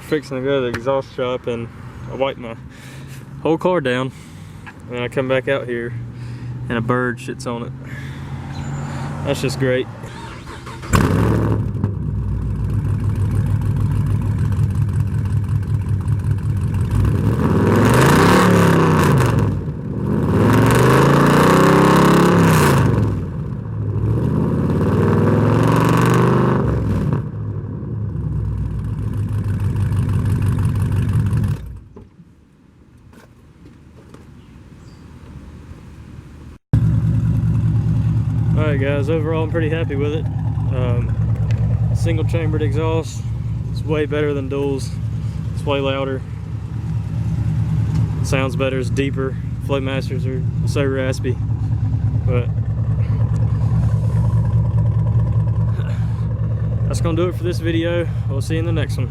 we're fixing to go to the exhaust shop and I wipe my whole car down. And I come back out here and a bird shits on it. That's just great. Alright guys, overall I'm pretty happy with it. Single chambered exhaust, it's way better than duals. It's way louder. It sounds better, it's deeper. Flowmasters are so raspy. But that's gonna do it for this video. We'll see you in the next one.